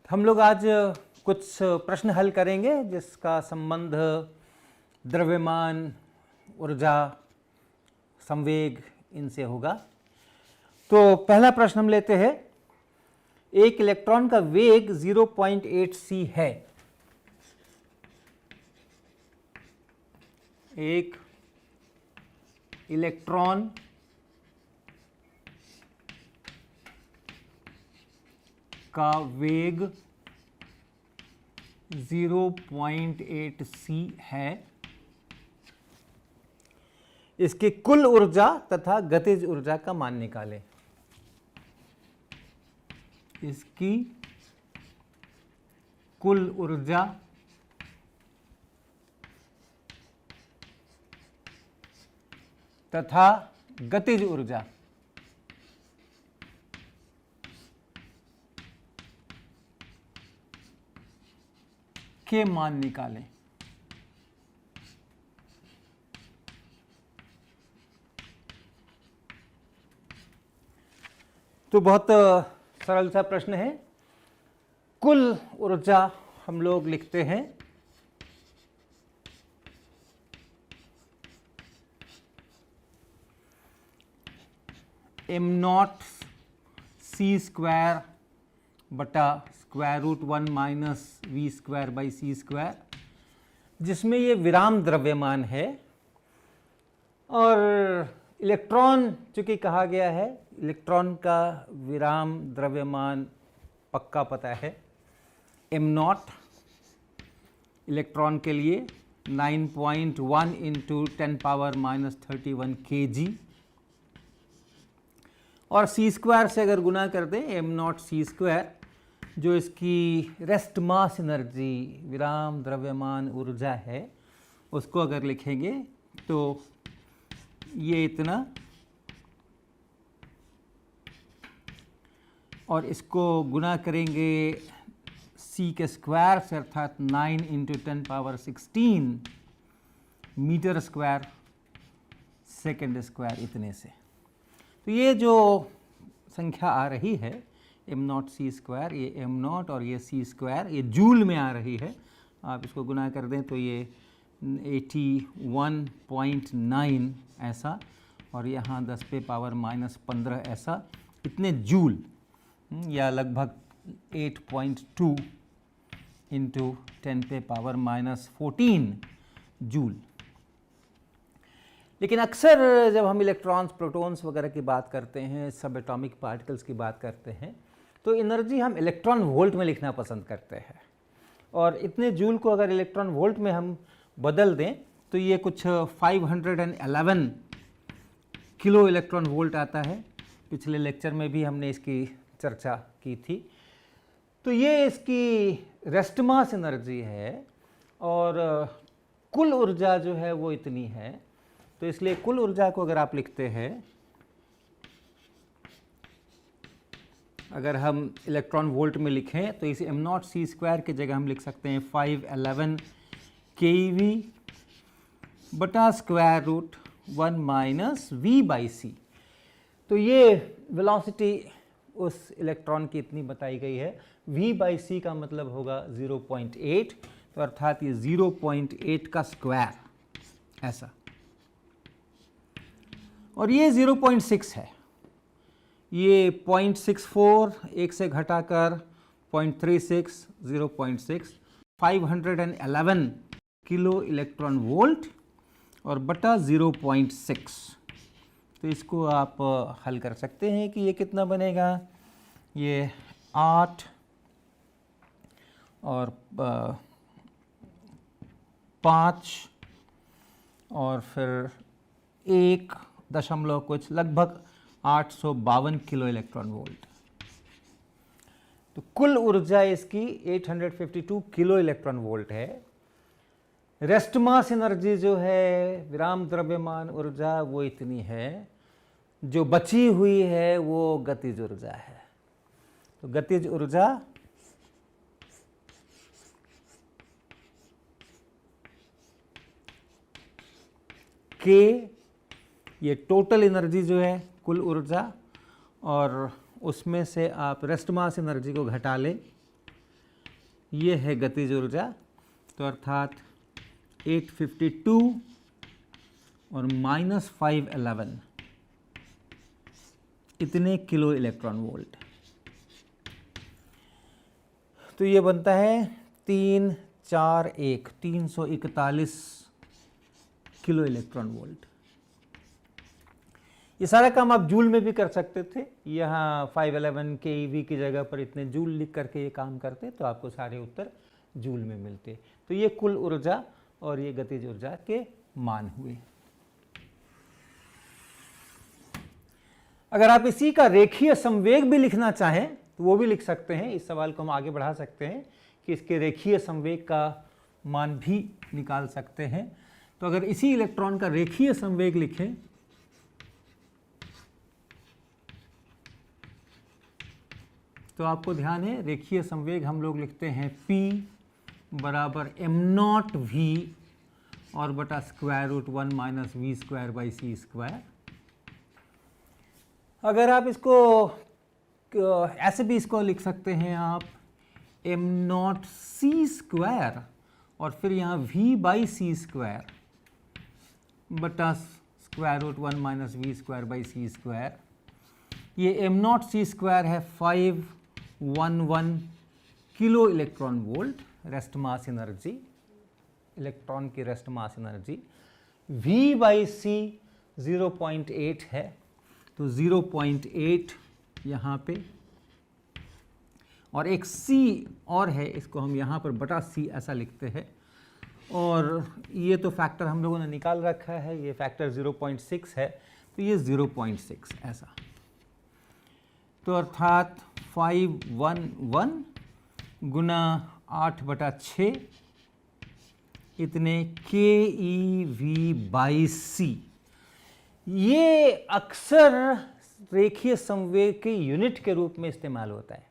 हम लोग आज कुछ प्रश्न हल करेंगे जिसका संबंध द्रव्यमान, ऊर्जा, संवेग इनसे होगा। तो पहला प्रश्न हम लेते हैं। एक इलेक्ट्रॉन का वेग 0.8 c है। एक इलेक्ट्रॉन का वेग 0.8 c है। इसकी कुल ऊर्जा तथा गतिज ऊर्जा का मान निकालें। इसकी कुल ऊर्जा तथा गतिज ऊर्जा के मान निकालें। तो बहुत सरल सा प्रश्न है। कुल ऊर्जा हम लोग लिखते हैं m0 c² बटा √1 माइनस v²/c², जिसमें ये विराम द्रव्यमान है और इलेक्ट्रॉन चूंकि कहा गया है, इलेक्ट्रॉन का विराम द्रव्यमान पक्का पता है। m0 इलेक्ट्रॉन के लिए 9.1 इंटू 10⁻³ kg और c² से अगर गुना कर दें m0 c², जो इसकी रेस्ट मास एनर्जी, विराम द्रव्यमान ऊर्जा है, उसको अगर लिखेंगे तो ये इतना, और इसको गुना करेंगे c के स्क्वायर से, अर्थात 9 into 10⁻16 metre square second square इतने से। तो ये जो संख्या आ रही है m0 c², ये m0 और ये c², ये जूल में आ रही है। आप इसको गुना कर दें तो ये 81.9 ऐसा, और यहाँ 10⁻⁻15 ऐसा, इतने जूल, या लगभग 8.2 इंटू 10⁻⁻14 जूल। लेकिन अक्सर जब हम इलेक्ट्रॉन्स, प्रोटॉन्स वगैरह की बात करते हैं, सब एटॉमिक पार्टिकल्स की बात करते हैं, तो एनर्जी हम इलेक्ट्रॉन वोल्ट में लिखना पसंद करते हैं। और इतने जूल को अगर इलेक्ट्रॉन वोल्ट में हम बदल दें तो ये कुछ 511 किलो इलेक्ट्रॉन वोल्ट आता है। पिछले लेक्चर में भी हमने इसकी चर्चा की थी। तो ये इसकी रेस्ट मास एनर्जी है और कुल ऊर्जा जो है वो इतनी है। तो इसलिए कुल ऊर्जा को अगर आप लिखते हैं, अगर हम इलेक्ट्रॉन वोल्ट में लिखें तो इसे m0 c² की जगह हम लिख सकते हैं 511 keV बटा √1 माइनस v/c। तो ये वेलोसिटी उस इलेक्ट्रॉन की इतनी बताई गई है। v/c का मतलब होगा 0.8, तो अर्थात ये 0.8 का स्क्वायर ऐसा, और ये 0.6 है। ये 0.64, एक से घटाकर 0.36, 0.6, 511 किलो इलेक्ट्रॉन वोल्ट और बटा 0.6। तो इसको आप हल कर सकते हैं कि ये कितना बनेगा। ये 8 और 5 और फिर 1 दशमलव कुछ, लगभग 852 किलो इलेक्ट्रॉन वोल्ट। तो कुल ऊर्जा इसकी 852 किलो इलेक्ट्रॉन वोल्ट है। रेस्ट मास एनर्जी जो है, विराम द्रव्यमान ऊर्जा, वो इतनी है। जो बची हुई है वो गतिज ऊर्जा है। तो गतिज ऊर्जा के, ये टोटल एनर्जी जो है, कुल ऊर्जा, और उसमें से आप रेस्ट मास एनर्जी को घटा लें ये है गतिज ऊर्जा, तो अर्थात 852 और -511 इतने किलो इलेक्ट्रॉन वोल्ट। तो ये बनता है 341 किलो इलेक्ट्रॉन वोल्ट। ये सारा काम आप जूल में भी कर सकते थे, यहाँ 511 keV की जगह पर इतने जूल लिख करके ये काम करते तो आपको सारे उत्तर जूल में मिलते। तो ये कुल ऊर्जा और ये गतिज ऊर्जा के मान हुए। अगर आप इसी का रेखीय संवेग भी लिखना चाहें तो वो भी लिख सकते हैं। इस सवाल को हम आगे बढ़ा सकते हैं कि इसके रेखीय संवेग का मान भी निकाल सकते हैं। तो अगर इसी इलेक्ट्रॉन का रेखीय संवेग लिखें तो आपको ध्यान है रेखीय संवेग हम लोग लिखते हैं P बराबर m0v और बटा √1 - v²/c²। अगर आप इसको ऐसे भी इसको लिख सकते हैं आप m0c² और फिर यहाँ v/c² बटा √1 - v²/c²। ये m0c² है 511 kilo electron volt rest mass energy, electron की रेस्ट मास एनर्जी। v/c 0.8 है, तो 0.8 यहाँ पे, और एक c और है, इसको हम यहाँ पर बटा c ऐसा लिखते हैं। और ये तो फैक्टर हम लोगों ने निकाल रखा है, ये फैक्टर 0.6 है, तो ये 0.6 ऐसा। तो अर्थात 511 गुना 8/6 इतने keV/c। ये अक्सर रेखीय संवेग के यूनिट के रूप में इस्तेमाल होता है।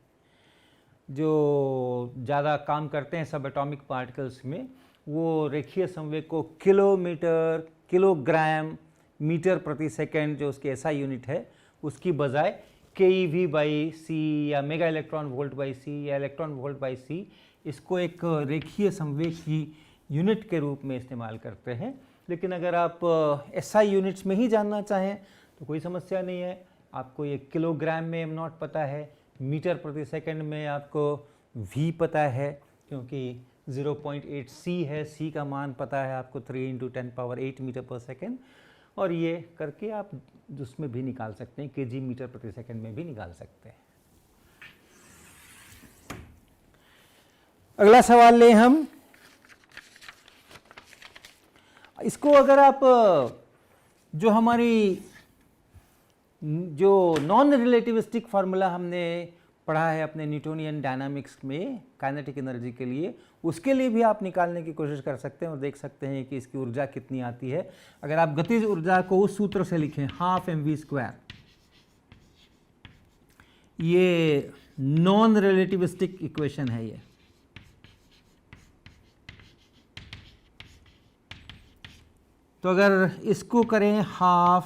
जो ज़्यादा काम करते हैं सब एटॉमिक पार्टिकल्स में, वो रेखीय संवेग को किलोमीटर, किलोग्राम, मीटर प्रति सेकंड जो उसके ऐसा यूनिट है उसकी बजाय keV/c या मेगा इलेक्ट्रॉन वोल्ट बाई सी या इलेक्ट्रॉन वोल्ट बाई सी, इसको एक रेखीय संवेग की यूनिट के रूप में इस्तेमाल करते हैं। लेकिन अगर आप SI यूनिट्स में ही जानना चाहें तो कोई समस्या नहीं है। आपको ये किलोग्राम में m0 पता है, मीटर प्रति सेकंड में आपको v पता है क्योंकि 0.8 c है, c का मान पता है आपको 3 × 10⁸ मीटर पर सेकंड, और ये करके आप उसमें भी निकाल सकते हैं, kg मीटर प्रति सेकंड में भी निकाल सकते हैं। अगला सवाल लें हम। इसको अगर आप जो हमारी जो नॉन रिलेटिविस्टिक फार्मूला हमने पढ़ा है अपने न्यूटोनियन डायनामिक्स में काइनेटिक एनर्जी के लिए, उसके लिए भी आप निकालने की कोशिश कर सकते हैं और देख सकते हैं कि इसकी ऊर्जा कितनी आती है। अगर आप गतिज ऊर्जा को उस सूत्र से लिखें 12 mv², ये नॉन रिलेटिविस्टिक इक्वेशन है ये। तो अगर इसको करें 12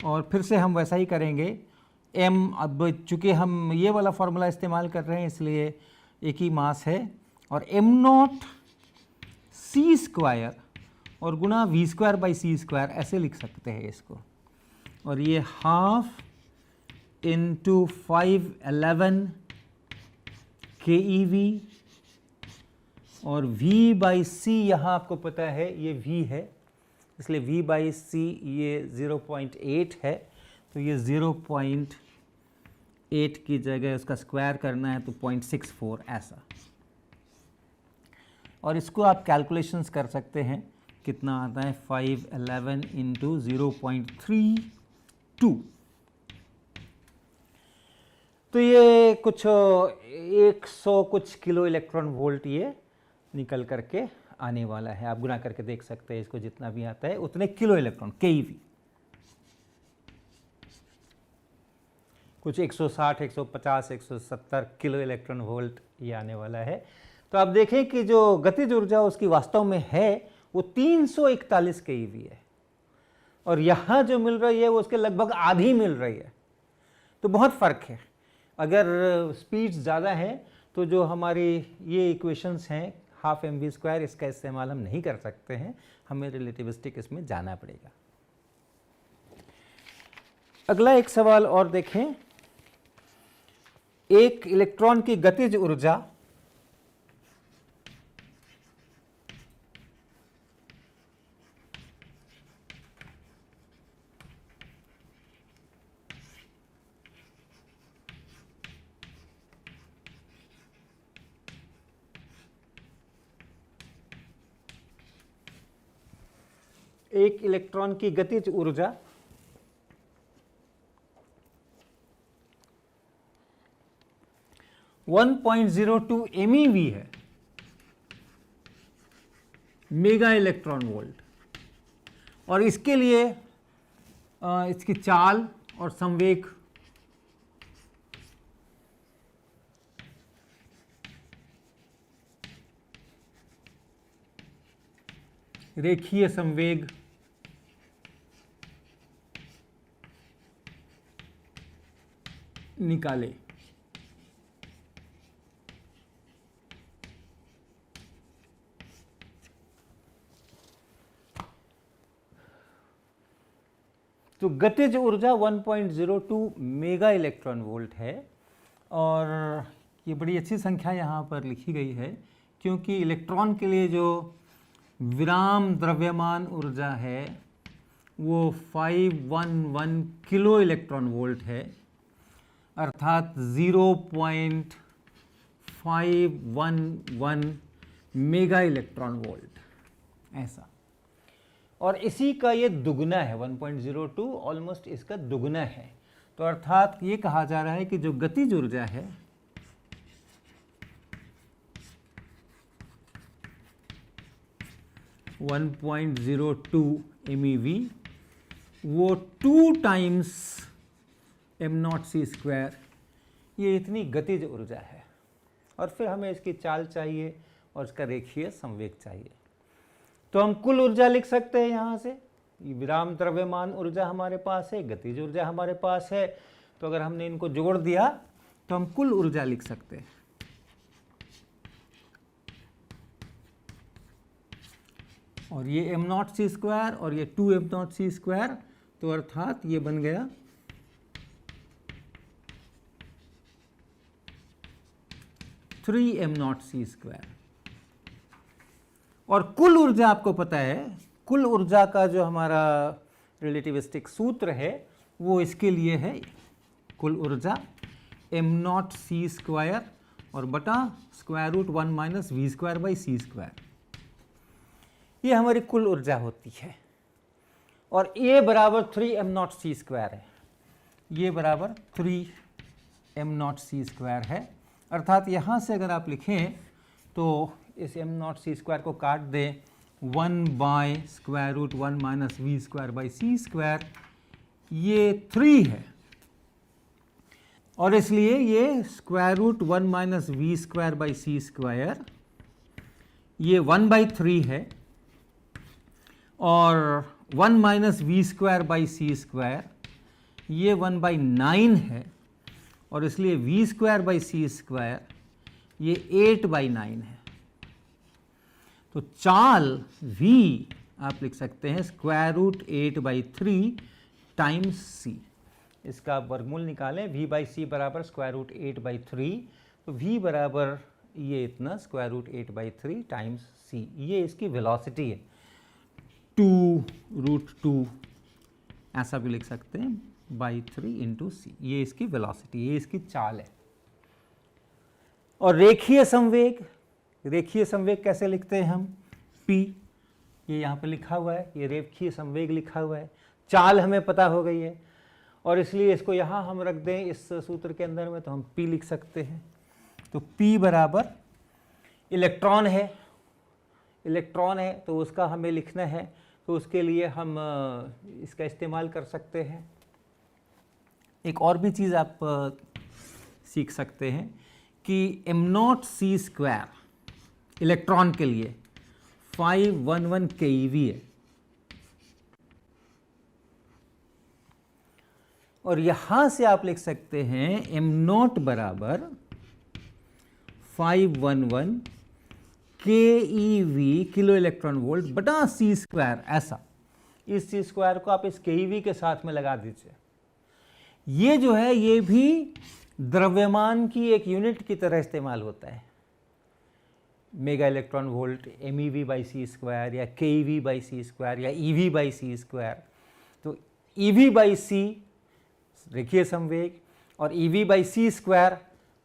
और फिर से हम वैसा ही करेंगे m, अब चूँकि हम ये वाला फार्मूला इस्तेमाल कर रहे हैं इसलिए एक ही मास है, और m0 c² और गुना v²/c² ऐसे लिख सकते हैं इसको। और ये 12 × 511 keV और v/c यहाँ आपको पता है ये v है, इसलिए v/c ये 0.8 है, तो ये 0.8 की जगह उसका स्क्वायर करना है तो 0.64 ऐसा। और इसको आप कैलकुलेशंस कर सकते हैं, कितना आता है 511 × 0.32, तो ये कुछ 100 कुछ किलो इलेक्ट्रॉन वोल्ट ये निकल करके आने वाला है। आप गुना करके देख सकते हैं, इसको जितना भी आता है उतने किलो इलेक्ट्रॉन keV, कुछ 160, 150, 170 किलो इलेक्ट्रॉन वोल्ट ये आने वाला है। तो आप देखें कि जो गतिज ऊर्जा उसकी वास्तव में है वो 341 keV है, और यहाँ जो मिल रही है वो उसके लगभग आधी मिल रही है। तो बहुत फ़र्क है। अगर स्पीड्स ज़्यादा है तो जो हमारी ये इक्वेशंस हैं हाफ mv², इसका इस्तेमाल हम नहीं कर सकते हैं, हमें रिलेटिविस्टिक इसमें जाना पड़ेगा। अगला एक सवाल और देखें, एक इलेक्ट्रॉन की गतिज ऊर्जा एक इलेक्ट्रॉन की गतिज ऊर्जा 1.02 MeV है, मेगा इलेक्ट्रॉन वोल्ट, और इसके लिए इसकी चाल और संवेग रेखीय संवेग निकाले। तो गतिज ऊर्जा 1.02 मेगा इलेक्ट्रॉन वोल्ट है, और ये बड़ी अच्छी संख्या यहाँ पर लिखी गई है, क्योंकि इलेक्ट्रॉन के लिए जो विराम द्रव्यमान ऊर्जा है वो 511 किलो इलेक्ट्रॉन वोल्ट है, अर्थात 0.511 मेगा इलेक्ट्रॉन वोल्ट, ऐसा। और इसी का ये दुगना है, 1.02 ऑलमोस्ट इसका दुगना है। तो अर्थात ये कहा जा रहा है कि जो गतिज ऊर्जा है (1.02 MeV) वो 2 टाइम्स m0c², ये इतनी गतिज ऊर्जा है। और फिर हमें इसकी चाल चाहिए और इसका रेखीय संवेग चाहिए। तो हम कुल ऊर्जा लिख सकते हैं यहाँ से, विराम द्रव्यमान ऊर्जा हमारे पास है, गतिज ऊर्जा हमारे पास है, तो अगर हमने इनको जोड़ दिया तो हम कुल ऊर्जा लिख सकते हैं। और ये m0c² और ये 2m0c², तो अर्थात ये बन गया 3m0c²। और कुल ऊर्जा आपको पता है, कुल ऊर्जा का जो हमारा रिलेटिविस्टिक सूत्र है वो इसके लिए है, कुल ऊर्जा m0c² और बटा √1 - v²/c², ये हमारी कुल ऊर्जा होती है। और ये बराबर 3m0c² है, ये बराबर 3m0c² है। अर्थात यहाँ से अगर आप लिखें तो इस m0c² को काट दें, 1/√1 - v²/c², ये 3 है, और इसलिए ये √1 - v²/c², ये 1/3 है, और 1 - v²/c², ये 1/9 है, और इसलिए v²/c² ये 8/9 है। तो चाल v आप लिख सकते हैं √8/3 टाइम्स c। इसका वर्गमूल निकालें, v/c बराबर √8/3, तो v बराबर ये इतना √8/3 टाइम्स c, ये इसकी वेलोसिटी है। 2√2 ऐसा भी लिख सकते हैं, /3 × c, ये इसकी वेलोसिटी, ये इसकी चाल है। और रेखीय संवेग, रेखीय संवेग कैसे लिखते हैं हम, p, ये यहाँ पे लिखा हुआ है, ये रेखीय संवेग लिखा हुआ है, चाल हमें पता हो गई है, और इसलिए इसको यहाँ हम रख दें इस सूत्र के अंदर में, तो हम p लिख सकते हैं। तो p बराबर इलेक्ट्रॉन है, इलेक्ट्रॉन है तो उसका हमें लिखना है, तो उसके लिए हम इसका इस्तेमाल कर सकते हैं। एक और भी चीज़ आप सीख सकते हैं कि m0c² इलेक्ट्रॉन के लिए 511 keV है, और यहाँ से आप लिख सकते हैं m0 बराबर 511 keV किलो इलेक्ट्रॉन वोल्ट बटा c स्क्वायर, ऐसा। इस c स्क्वायर को आप इस keV के साथ में लगा दीजिए। ये जो है ये भी द्रव्यमान की एक यूनिट की तरह इस्तेमाल होता है। Mega electron volt MEV by C square या KeV बाई सी स्क्वायर या EV बाई सी स्क्वायर। तो EV बाई सी रेखीय संवेग और EV बाई सी स्क्वायर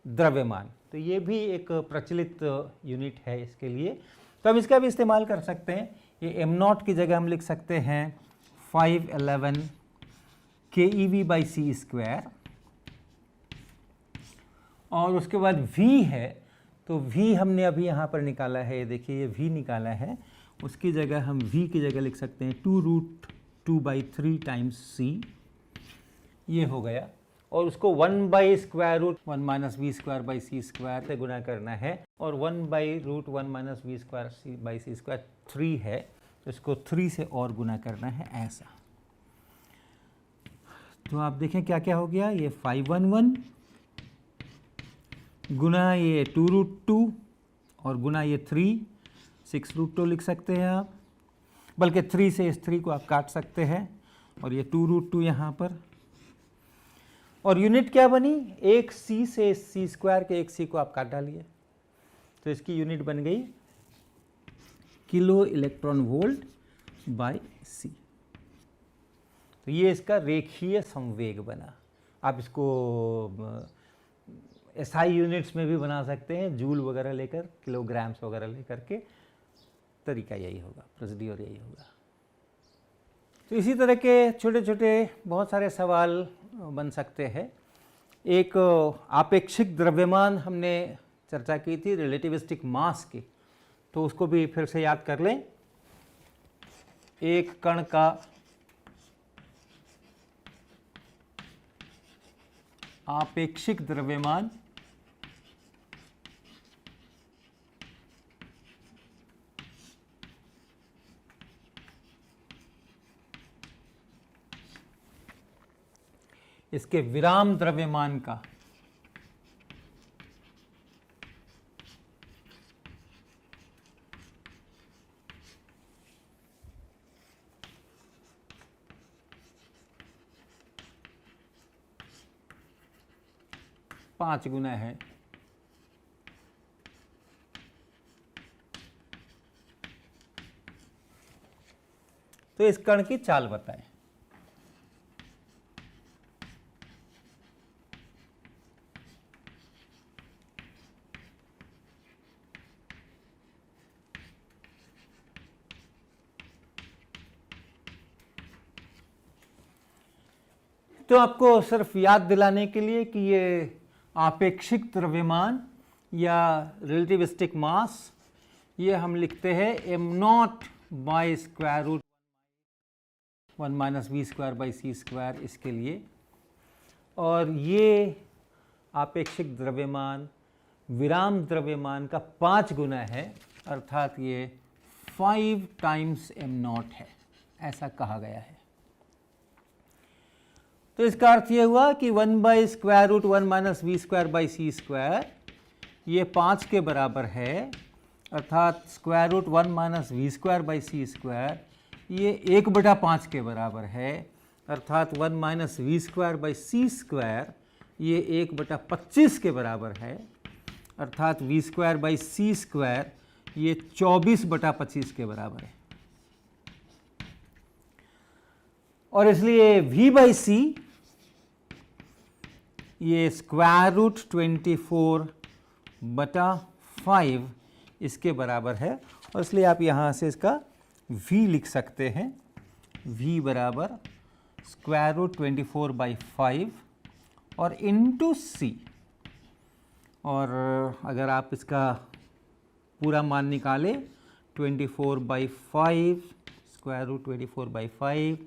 द्रव्यमान, तो ये भी एक प्रचलित यूनिट है इसके लिए। तो हम इसका भी इस्तेमाल कर सकते हैं। ये m0 की जगह हम लिख सकते हैं 511 KeV बाई सी स्क्वायर, और उसके बाद V है, तो V हमने अभी यहाँ पर निकाला है, ये देखिए ये V निकाला है, उसकी जगह हम V की जगह लिख सकते हैं 2√2/3 टाइम्स C, ये हो गया। और उसको 1/√1 minus V square by C square से गुना करना है, और 1/√1 minus V square by C square 3 है, तो इसको 3 से और गुना करना है, ऐसा। तो आप देखें क्या क्या हो गया, ये 511 गुना ये 2√2 और गुना ये 3, 6√2 लिख सकते हैं आप, बल्कि 3 से इस 3 को आप काट सकते हैं, और ये 2√2 यहाँ पर। और यूनिट क्या बनी, एक c से इस c स्क्वायर के एक c को आप काट डालिए, तो इसकी यूनिट बन गई kilo electron volt by c। तो ये इसका रेखीय संवेग बना। आप इसको SI यूनिट्स में भी बना सकते हैं, जूल वगैरह लेकर, किलोग्राम्स वगैरह लेकर के, तरीका यही होगा, प्रोसीड्यूर यही होगा। तो इसी तरह के छोटे छोटे बहुत सारे सवाल बन सकते हैं। एक आपेक्षिक द्रव्यमान हमने चर्चा की थी, रिलेटिविस्टिक मास की, तो उसको भी फिर से याद कर लें। एक कण का आपेक्षिक द्रव्यमान इसके विराम द्रव्यमान का पांच गुना है। तो इस कण की चाल बताएं। तो आपको सिर्फ याद दिलाने के लिए कि ये आपेक्षिक द्रव्यमान या रिलेटिविस्टिक मास, ये हम लिखते हैं m0 by square root 1 minus V square by C square, इसके लिए। और ये आपेक्षिक द्रव्यमान विराम द्रव्यमान का 5 गुना है, अर्थात ये 5 टाइम्स m0 है, ऐसा कहा गया है। तो इसका अर्थ ये हुआ कि 1 by square root 1 minus V square by C square ये 5 के बराबर है, अर्थात square root 1 minus V square by C square ये 1/5 के बराबर है, अर्थात 1 minus V square by C square ये 1/25 के बराबर है, अर्थात V square by C square ये 24/25 के बराबर है। और इसलिए v बाई सी ये स्क्वायर रूट 24/5 इसके बराबर है, और इसलिए आप यहाँ से इसका v लिख सकते हैं, v बराबर स्क्वायर रूट 24/5 और इंटू c। और अगर आप इसका पूरा मान निकालें 24/5 square root 24/5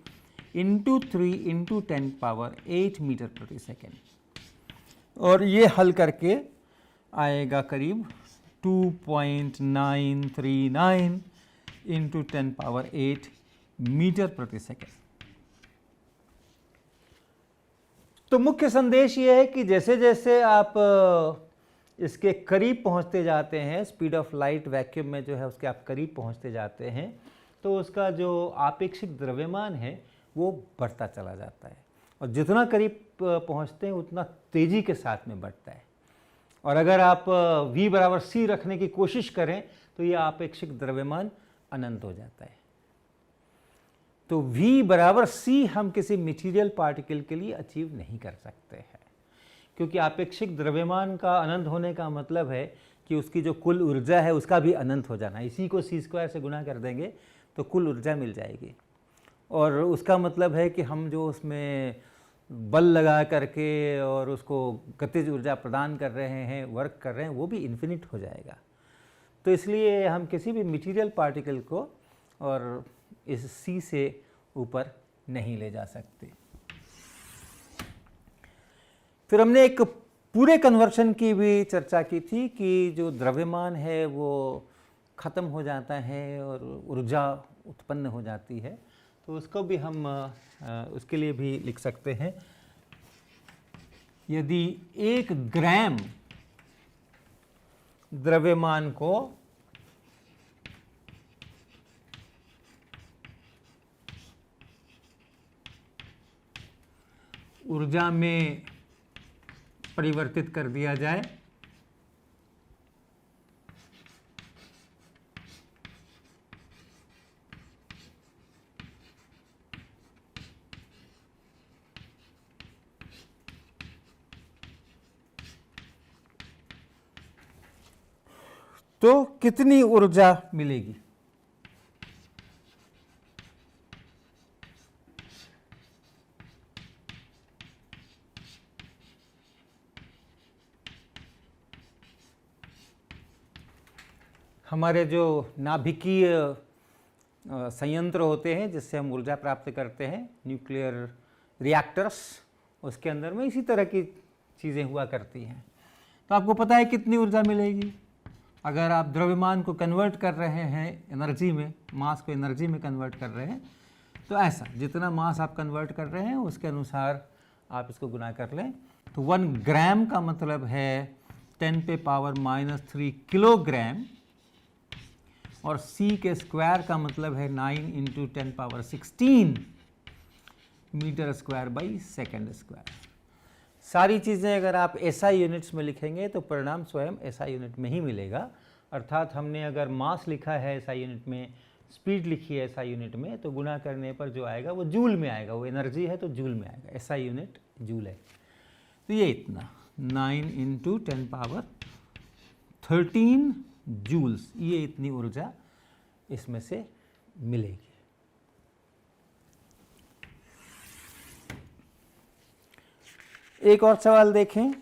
into 3 into 10 power 8 metre प्रति सेकेंड, और ये हल करके आएगा करीब 2.939 इंटू 10 पावर 8 मीटर प्रति सेकेंड। तो मुख्य संदेश ये है कि जैसे जैसे आप इसके करीब पहुंचते जाते हैं, स्पीड ऑफ लाइट वैक्यूम में जो है उसके आप करीब पहुंचते जाते हैं, तो उसका जो आपेक्षिक द्रव्यमान है वो बढ़ता चला जाता है, और जितना करीब पहुंचते हैं उतना तेज़ी के साथ में बढ़ता है। और अगर आप v बराबर c रखने की कोशिश करें तो ये आपेक्षिक द्रव्यमान अनंत हो जाता है। तो v बराबर c हम किसी मटेरियल पार्टिकल के लिए अचीव नहीं कर सकते हैं, क्योंकि आपेक्षिक द्रव्यमान का अनंत होने का मतलब है कि उसकी जो कुल ऊर्जा है उसका भी अनंत हो जाना। इसी को c² से गुणा कर देंगे तो कुल ऊर्जा मिल जाएगी, और उसका मतलब है कि हम जो उसमें बल लगा करके और उसको गतिज ऊर्जा प्रदान कर रहे हैं, वर्क कर रहे हैं, वो भी इन्फिनिट हो जाएगा। तो इसलिए हम किसी भी मटेरियल पार्टिकल को और इस c से ऊपर नहीं ले जा सकते। फिर हमने एक पूरे कन्वर्शन की भी चर्चा की थी कि जो द्रव्यमान है वो ख़त्म हो जाता है और ऊर्जा उत्पन्न हो जाती है, तो उसको भी हम उसके लिए भी लिख सकते हैं। यदि 1 ग्राम द्रव्यमान को ऊर्जा में परिवर्तित कर दिया जाए तो कितनी ऊर्जा मिलेगी? हमारे जो नाभिकीय संयंत्र होते हैं जिससे हम ऊर्जा प्राप्त करते हैं, न्यूक्लियर रिएक्टर्स, उसके अंदर में इसी तरह की चीज़ें हुआ करती हैं। तो आपको पता है कितनी ऊर्जा मिलेगी अगर आप द्रव्यमान को कन्वर्ट कर रहे हैं एनर्जी में, मास को एनर्जी में कन्वर्ट कर रहे हैं। तो ऐसा जितना मास आप कन्वर्ट कर रहे हैं उसके अनुसार आप इसको गुना कर लें। तो 1 ग्राम का मतलब है 10⁻³ किलोग्राम, और c के स्क्वायर का मतलब है 9 × 10⁻16 metre square by second square. सारी चीज़ें अगर आप SI यूनिट्स में लिखेंगे तो परिणाम स्वयं SI यूनिट में ही मिलेगा। अर्थात हमने अगर मास लिखा है SI यूनिट में, स्पीड लिखी है SI यूनिट में, तो गुणा करने पर जो आएगा वो जूल में आएगा। वो एनर्जी है तो जूल में आएगा, SI यूनिट जूल है। तो ये इतना 9 × 10⁻13 जूल्स, ये इतनी ऊर्जा इसमें से मिलेगी। एक और सवाल देखें।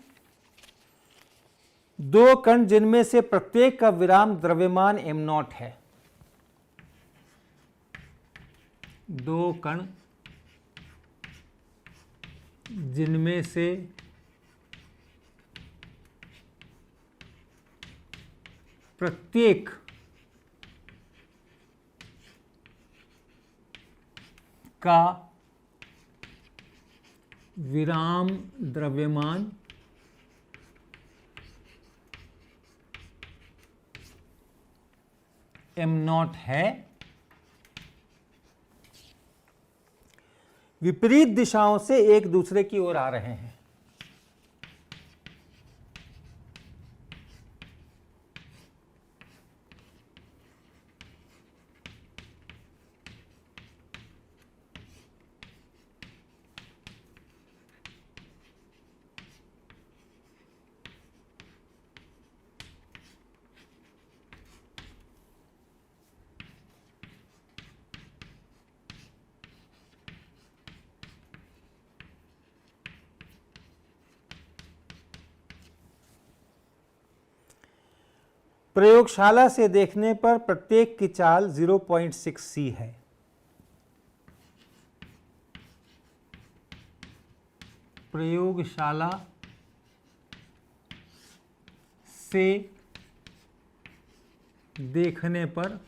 2 कण जिनमें से प्रत्येक का विराम द्रव्यमान m0 है। 2 कण जिनमें से प्रत्येक का विराम द्रव्यमान m0 है, विपरीत दिशाओं से एक दूसरे की ओर आ रहे हैं। प्रयोगशाला से देखने पर प्रत्येक की चाल 0.6 c है। प्रयोगशाला से देखने पर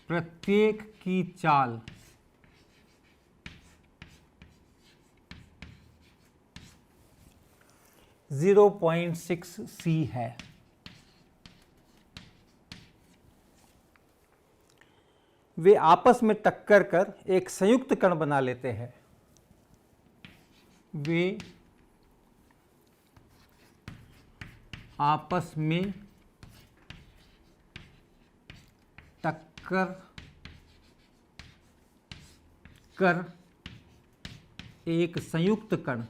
प्रत्येक की चाल 0.6 c है। वे आपस में टक्कर कर एक संयुक्त कण बना लेते हैं। वे आपस में टक्कर कर एक संयुक्त कण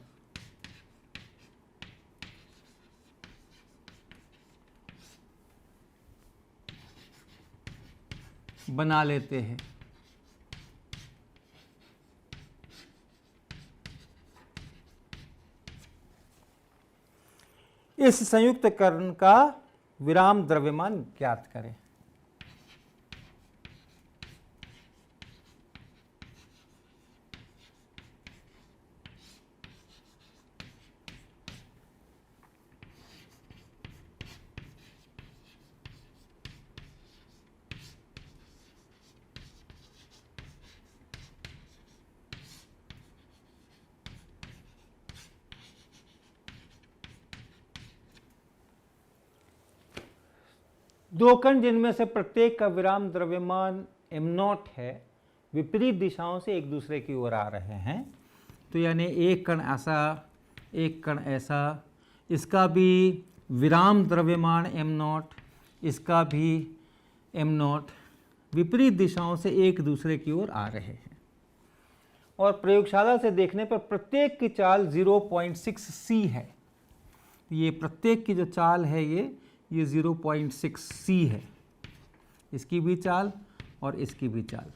बना लेते हैं। इस संयुक्त कण का विराम द्रव्यमान ज्ञात करें। दो कण जिनमें से प्रत्येक का विराम द्रव्यमान m0 है, विपरीत दिशाओं से एक दूसरे की ओर आ रहे हैं। तो यानी एक कण ऐसा, एक कण ऐसा, इसका भी विराम द्रव्यमान m0, इसका भी m0, विपरीत दिशाओं से एक दूसरे की ओर आ रहे हैं। और प्रयोगशाला से देखने पर प्रत्येक की चाल 0.6 c है। ये प्रत्येक की जो चाल है ये 0.6 c है, इसकी भी चाल और इसकी भी चाल।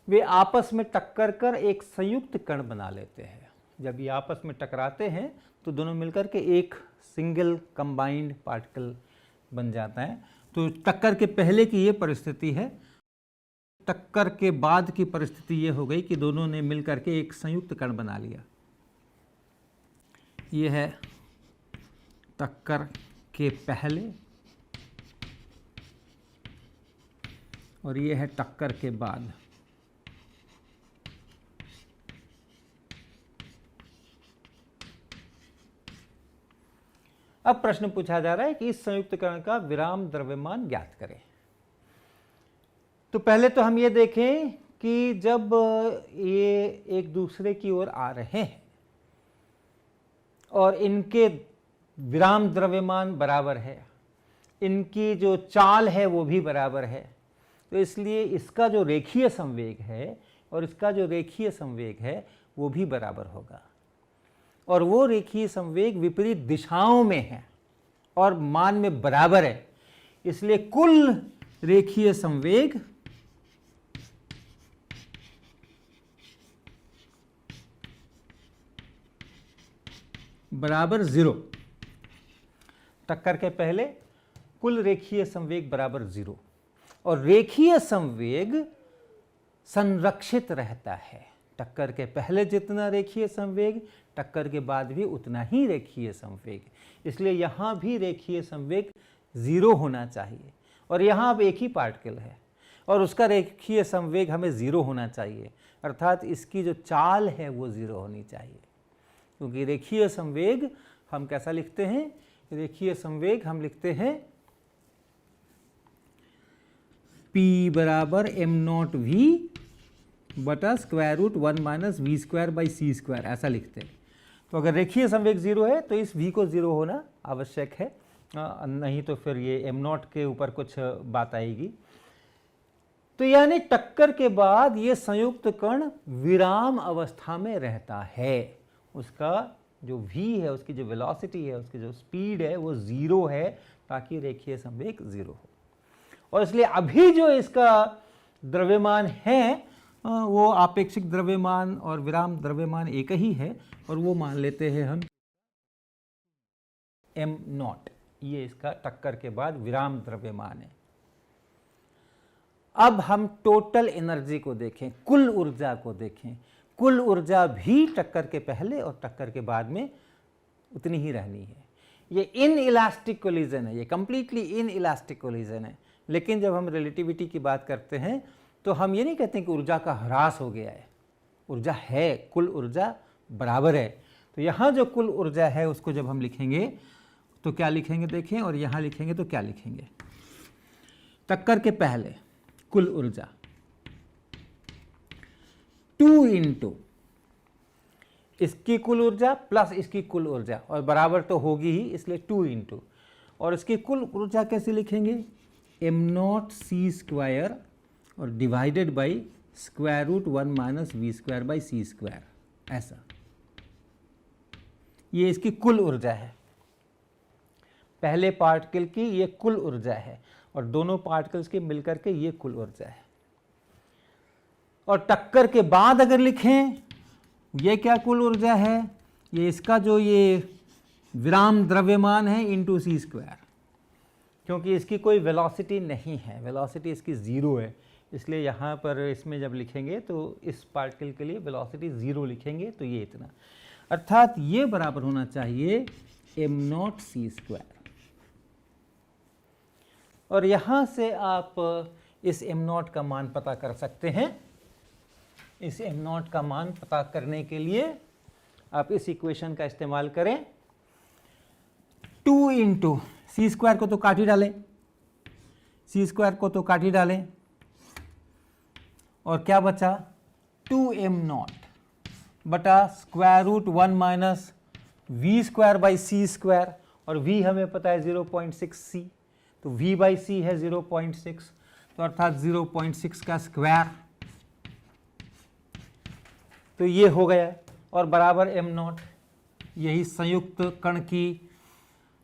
वे आपस में टक्कर कर एक संयुक्त कण बना लेते हैं। जब ये आपस में टकराते हैं तो दोनों मिलकर के एक सिंगल कंबाइंड पार्टिकल बन जाता है। तो टक्कर के पहले की ये परिस्थिति है, टक्कर के बाद की परिस्थिति ये हो गई कि दोनों ने मिलकर के एक संयुक्त कण बना लिया। ये है टक्कर के पहले और ये है टक्कर के बाद। अब प्रश्न पूछा जा रहा है कि इस संयुक्त कण का विराम द्रव्यमान ज्ञात करें। तो पहले तो हम ये देखें कि जब ये एक दूसरे की ओर आ रहे हैं और इनके विराम द्रव्यमान बराबर है, इनकी जो चाल है वो भी बराबर है, तो इसलिए इसका जो रेखीय संवेग है और इसका जो रेखीय संवेग है वो भी बराबर होगा। और वो रेखीय संवेग विपरीत दिशाओं में है और मान में बराबर है, इसलिए कुल रेखीय संवेग बराबर 0। टक्कर के पहले कुल रेखीय संवेग बराबर 0 और रेखीय संवेग संरक्षित रहता है। टक्कर के पहले जितना रेखीय संवेग, टक्कर के बाद भी उतना ही रेखीय संवेग, इसलिए यहाँ भी रेखीय संवेग 0 होना चाहिए। और यहाँ अब एक ही पार्टिकल है और उसका रेखीय संवेग हमें 0 होना चाहिए, अर्थात इसकी जो चाल है वो 0 होनी चाहिए। क्योंकि रेखीय संवेग हम कैसा लिखते हैं, रेखीय संवेग हम लिखते हैं P बराबर m0v बटा square root 1 minus V square by C square, ऐसा लिखते हैं। तो अगर रेखीय संवेग 0 है तो इस v को 0 होना आवश्यक है, नहीं तो फिर ये m0 के ऊपर कुछ बात आएगी। तो यानी टक्कर के बाद ये संयुक्त कण विराम अवस्था में रहता है, उसका जो v है, उसकी जो वेलोसिटी है, उसकी जो स्पीड है वो 0 है, ताकि रेखीय संवेग 0 हो। और इसलिए अभी जो इसका द्रव्यमान है वो आपेक्षिक द्रव्यमान और विराम द्रव्यमान एक ही है, और वो मान लेते हैं हम m0। ये इसका टक्कर के बाद विराम द्रव्यमान है। अब हम टोटल एनर्जी को देखें, कुल ऊर्जा को देखें। कुल ऊर्जा भी टक्कर के पहले और टक्कर के बाद में उतनी ही रहनी है। ये इन इलास्टिक कोलिजन है, ये कंप्लीटली इन इलास्टिक कोलिजन है। लेकिन जब हम रिलेटिविटी की बात करते हैं तो हम ये नहीं कहते कि ऊर्जा का ह्रास हो गया है, ऊर्जा है, कुल ऊर्जा बराबर है। तो यहाँ जो कुल ऊर्जा है उसको जब हम लिखेंगे तो क्या लिखेंगे देखें, और यहाँ लिखेंगे तो क्या लिखेंगे, टक्कर के पहले कुल ऊर्जा 2 इंटू इसकी कुल ऊर्जा प्लस इसकी कुल ऊर्जा, और बराबर तो होगी ही इसलिए 2 इंटू, और इसकी कुल ऊर्जा कैसे लिखेंगे, m0 c स्क्वायर और divided by square root 1 minus V square by C square, ऐसा। ये इसकी कुल ऊर्जा है, पहले पार्टिकल की ये कुल ऊर्जा है, और दोनों पार्टिकल्स के मिलकर के ये कुल ऊर्जा है। और टक्कर के बाद अगर लिखें ये क्या कुल ऊर्जा है, ये इसका जो ये विराम द्रव्यमान है इंटू सी स्क्वायर, क्योंकि इसकी कोई वेलोसिटी नहीं है, वेलोसिटी इसकी ज़ीरो है, इसलिए यहाँ पर इसमें जब लिखेंगे तो इस पार्टिकल के लिए वेलोसिटी 0 लिखेंगे, तो ये इतना, अर्थात ये बराबर होना चाहिए m0 c स्क्वायर। और यहाँ से आप इस m0 का मान पता कर सकते हैं। इस m0 का मान पता करने के लिए आप इस इक्वेशन का इस्तेमाल करें, 2 इंटू सी स्क्वायर को तो काट ही डालें, सी स्क्वायर को तो काट ही डालें, और क्या बचा 2m0 बटा square root 1 minus V square by C square, और v हमें पता है 0.6 c, तो v बाई सी है 0.6, तो अर्थात 0.6 का स्क्वायर, तो ये हो गया, और बराबर m0, यही संयुक्त कण की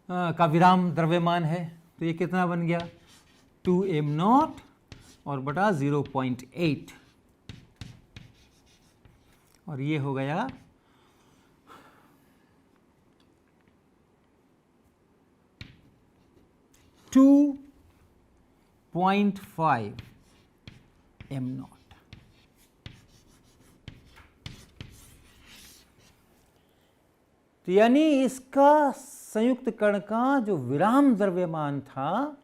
का विराम द्रव्यमान है, तो ये कितना बन गया 2m0 और बटा 0.8, और ये हो गया 2.5 m0। तो यानी इसका संयुक्त कण का जो विराम द्रव्यमान था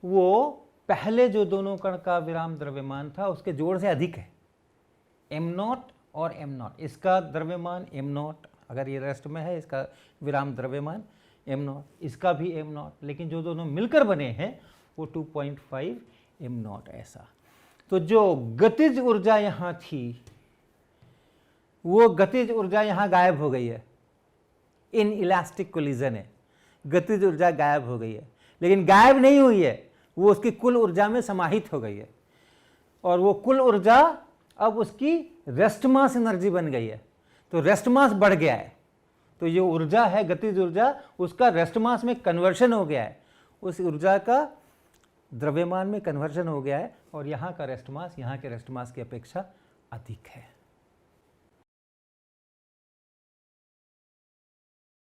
वो पहले जो दोनों कण का विराम द्रव्यमान था उसके जोड़ से अधिक है, m0 और m0, इसका द्रव्यमान m0, अगर ये रेस्ट में है इसका विराम द्रव्यमान m0, इसका भी m0, लेकिन जो दोनों मिलकर बने हैं वो 2.5 m0 ऐसा। तो जो गतिज ऊर्जा यहाँ थी वो गतिज ऊर्जा यहाँ गायब हो गई है, इन इलास्टिक कोलिजन है, गतिज ऊर्जा गायब हो गई है, लेकिन गायब नहीं हुई है, वो उसकी कुल ऊर्जा में समाहित हो गई है, और वो कुल ऊर्जा अब उसकी रेस्ट मास एनर्जी बन गई है, तो रेस्ट मास बढ़ गया है, तो ये ऊर्जा है गतिज ऊर्जा, उसका रेस्ट मास में कन्वर्शन हो गया है, उस ऊर्जा का द्रव्यमान में कन्वर्शन हो गया है, और यहाँ का रेस्ट मास यहाँ के रेस्ट मास की अपेक्षा अधिक है।